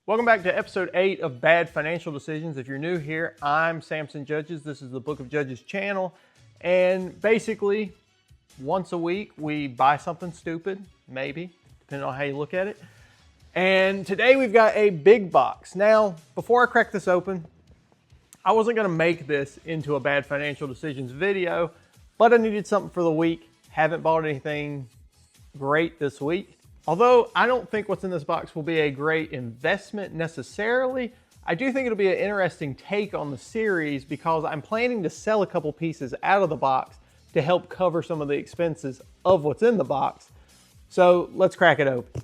Welcome back to episode 8 of Bad Financial Decisions. If you're new here, I'm Samson Judges. This is the Book of Judges channel. And basically, once a week, we buy something stupid, maybe, depending on how you look at it. And today we've got a big box. Now, before I crack this open, I wasn't going to make this into a Bad Financial Decisions video, but I needed something for the week. Haven't bought anything great this week. Although I don't think what's in this box will be a great investment necessarily, I do think it'll be an interesting take on the series because I'm planning to sell a couple pieces out of the box to help cover some of the expenses of what's in the box. So let's crack it open.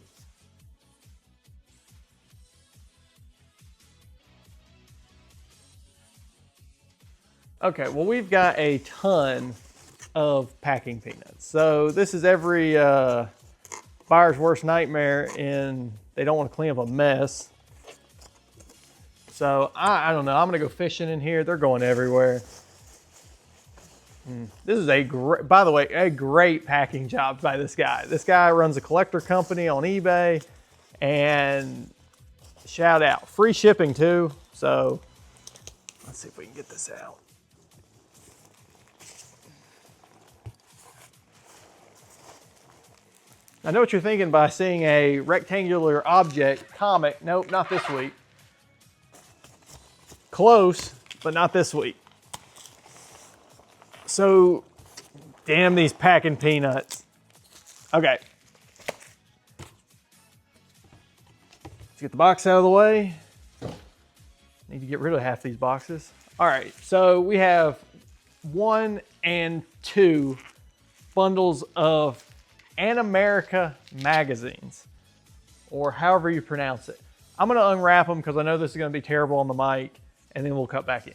Okay, well, we've got a ton of packing peanuts. So this is every buyer's worst nightmare in they don't want to clean up a mess. So I don't know, I'm gonna go fishing in here. They're going everywhere. This is by the way, a great packing job by this guy. This guy runs a collector company on eBay, and shout out, free shipping too. So let's see if we can get this out. I know what you're thinking by seeing a rectangular object comic. Nope, not this week. Close, but not this week. So, damn these packing peanuts. Okay. Let's get the box out of the way. Need to get rid of half these boxes. All right, so we have 1 and 2 bundles of Animerica magazines, or however you pronounce it. I'm gonna unwrap them because I know this is gonna be terrible on the mic, and then we'll cut back in.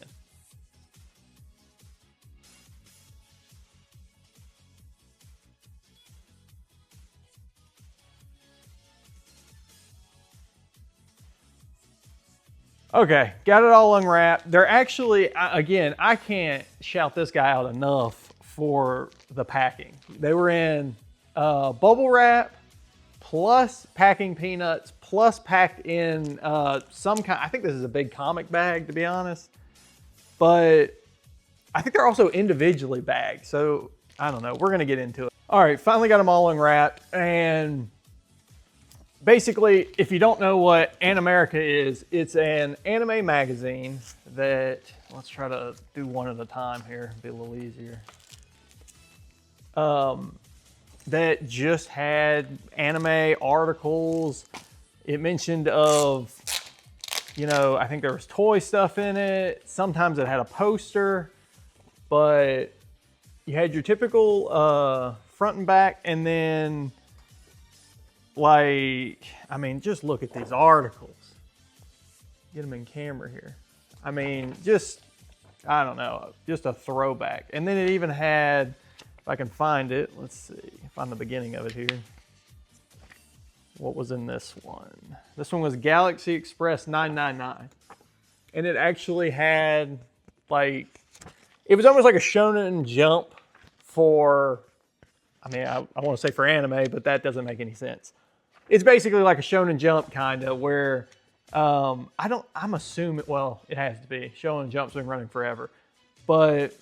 Okay, got it all unwrapped. They're actually, again, I can't shout this guy out enough for the packing. They were in bubble wrap, plus packing peanuts, plus packed in some kind, I think this is a big comic bag to be honest, but I think they're also individually bagged. So I don't know, we're gonna get into it. All right, finally got them all unwrapped. And basically, if you don't know what Animerica is, it's an anime magazine that, let's try to do one at a time here, be a little easier. That just had anime articles. It mentioned of, you know, I think there was toy stuff in it. Sometimes it had a poster, but you had your typical front and back, and then like, I mean, just look at these articles. Get them in camera here. I mean, just, I don't know, just a throwback. And then it even had, if I can find it, let's see, find the beginning of it here. What was in this one? This one was Galaxy Express 999. And it actually had, like, it was almost like a Shonen Jump for, I mean, I want to say for anime, but that doesn't make any sense. It's basically like a Shonen Jump kind of where, I'm assuming, well, it has to be. Shonen Jump's been running forever. But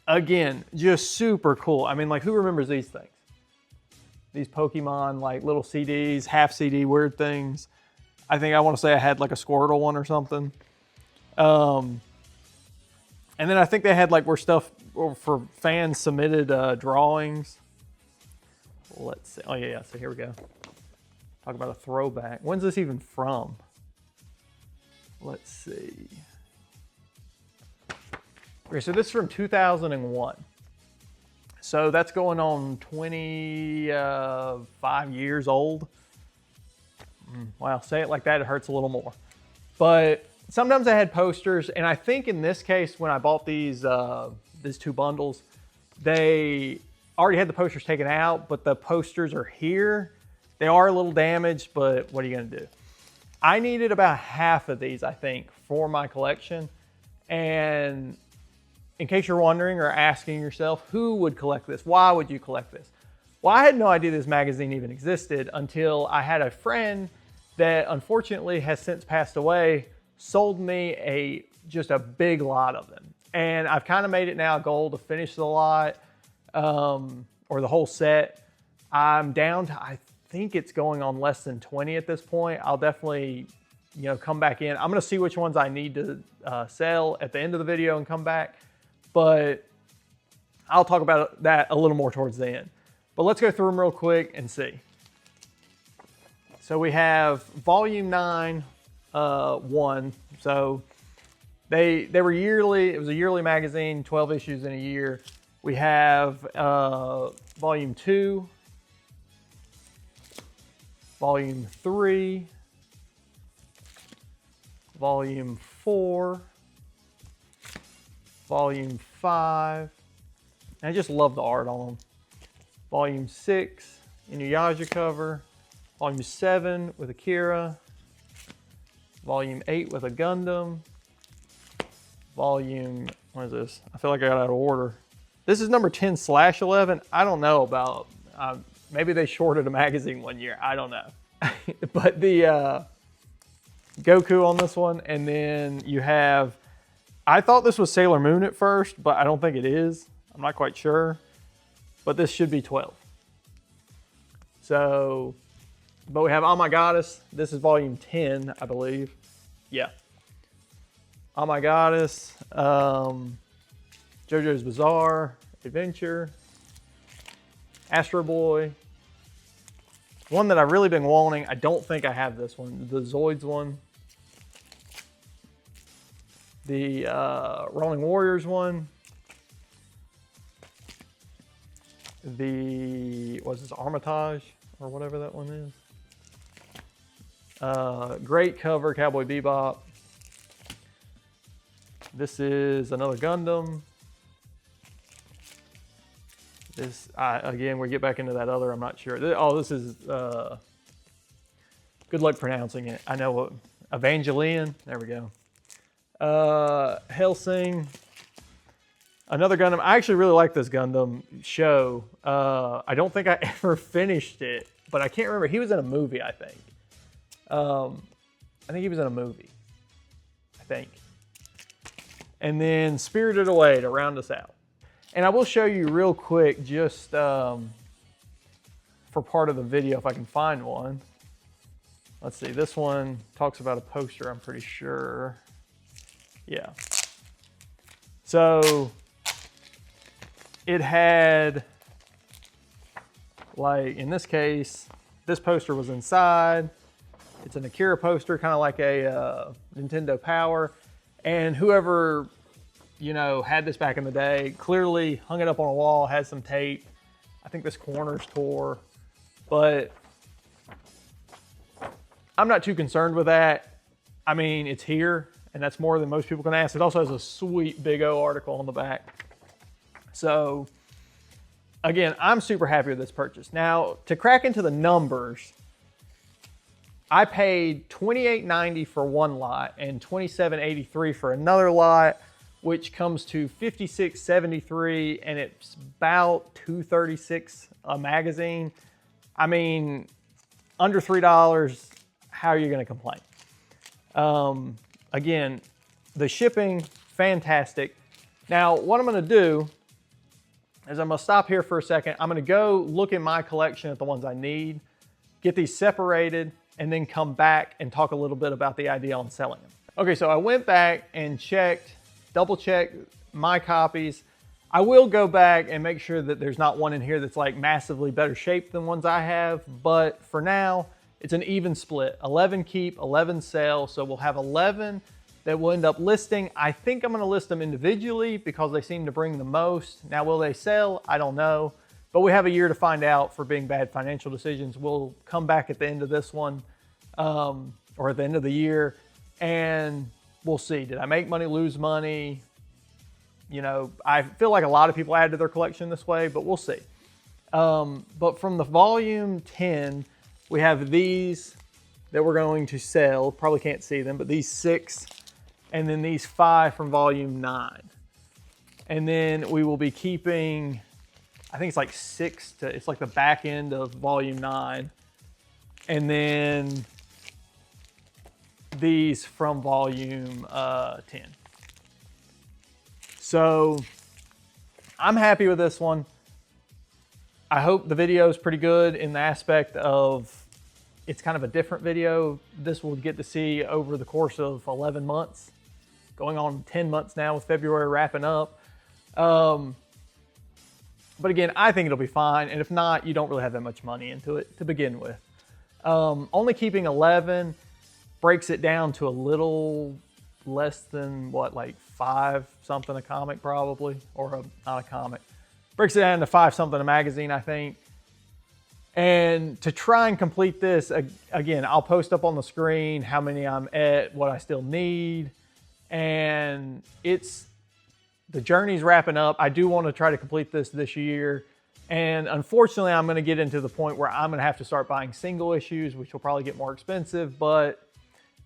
again, just super cool. I mean, like, who remembers these things? These Pokemon, like, little CDs, half CD weird things. I think I want to say I had, like, a Squirtle one or something. And then I think they had, like, where stuff for fans submitted drawings. Let's see. Oh, yeah, so here we go. Talk about a throwback. When's this even from? Let's see. Okay, so this is from 2001. So that's going on 25 years old. Wow, say it like that, it hurts a little more. But sometimes I had posters, and I think in this case, when I bought these 2 bundles, they already had the posters taken out, but the posters are here. They are a little damaged, but what are you gonna do? I needed about half of these, I think, for my collection. And in case you're wondering or asking yourself, who would collect this? Why would you collect this? Well, I had no idea this magazine even existed until I had a friend that unfortunately has since passed away sold me just a big lot of them. And I've kind of made it now a goal to finish the lot or the whole set. I'm down to, I think it's going on less than 20 at this point. I'll definitely, come back in. I'm gonna see which ones I need to sell at the end of the video and come back, but I'll talk about that a little more towards the end. But let's go through them real quick and see. So we have volume 9, 1. So they were yearly, it was a yearly magazine, 12 issues in a year. We have volume 2, volume 3, volume 4, volume 5. And I just love the art on them. Volume 6, Inuyasha cover. Volume 7 with Akira. Volume 8 with a Gundam. Volume, what is this? I feel like I got out of order. This is number 10/11. I don't know about, maybe they shorted a magazine one year. I don't know. But the Goku on this one. And then you have, I thought this was Sailor Moon at first, but I don't think it is. I'm not quite sure. But this should be 12. So, but we have Oh My Goddess. This is volume 10, I believe. Yeah. Oh My Goddess. JoJo's Bizarre Adventure. Astro Boy. One that I've really been wanting. I don't think I have this one. The Zoids one. The Rolling Warriors one. The, what's this, Armitage or whatever that one is. Great cover, Cowboy Bebop. This is another Gundam. This, again, we get back into that other, I'm not sure. This is, good luck pronouncing it. I know what, Evangelion, there we go. Hellsing. Another Gundam. I actually really like this Gundam show. I don't think I ever finished it, but I can't remember. He was in a movie, I think. I think he was in a movie. I think. And then Spirited Away to round us out. And I will show you real quick, just for part of the video, if I can find one. Let's see. This one talks about a poster, I'm pretty sure. Yeah. So it had, like, in this case, this poster was inside. It's an Akira poster, kind of like a Nintendo Power. And whoever, had this back in the day, clearly hung it up on a wall, had some tape. I think this corner's tore, but I'm not too concerned with that. I mean, it's here, and that's more than most people can ask. It also has a sweet big O article on the back. So again, I'm super happy with this purchase. Now, to crack into the numbers, I paid $28.90 for one lot and $27.83 for another lot, which comes to $56.73, and it's about $2.36 a magazine. I mean, under $3, how are you gonna complain? Again, the shipping, fantastic. Now, what I'm gonna do is I'm gonna stop here for a second. I'm gonna go look in my collection at the ones I need, get these separated, and then come back and talk a little bit about the idea on selling them. Okay, so I went back and double checked my copies. I will go back and make sure that there's not one in here that's like massively better shape than ones I have, but for now, it's an even split. 11 keep, 11 sell, so we'll have 11 that we'll end up listing. I think I'm gonna list them individually because they seem to bring the most. Now, will they sell? I don't know. But we have a year to find out for being bad financial decisions. We'll come back at the end of this one, or at the end of the year, and we'll see. Did I make money, lose money? I feel like a lot of people add to their collection this way, but we'll see. But from the volume 10, we have these that we're going to sell. Probably can't see them, but these 6, and then these 5 from volume 9. And then we will be keeping, I think it's like 6 to, it's like the back end of volume 9. And then these from volume 10. So I'm happy with this one. I hope the video is pretty good in the aspect of it's kind of a different video. This we'll get to see over the course of 11 months, going on 10 months now with February wrapping up. But again, I think it'll be fine. And if not, you don't really have that much money into it to begin with. Only keeping 11 breaks it down to a little less than what, like 5 something a comic probably, or not a comic. Breaks it down to 5 something a magazine, I think. And to try and complete this, again, I'll post up on the screen how many I'm at, what I still need. And the journey's wrapping up. I do want to try to complete this year. And unfortunately, I'm going to get into the point where I'm going to have to start buying single issues, which will probably get more expensive, but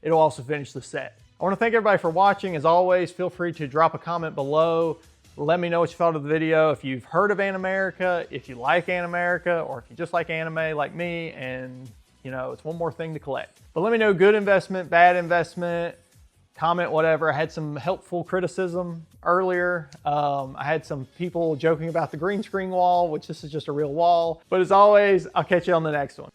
it'll also finish the set. I want to thank everybody for watching. As always, feel free to drop a comment below. Let me know what you thought of the video. If you've heard of Animerica, if you like Animerica, or if you just like anime like me, and you know, it's one more thing to collect. But let me know, good investment, bad investment, comment, whatever. I had some helpful criticism earlier. I had some people joking about the green screen wall, which this is just a real wall. But as always, I'll catch you on the next one.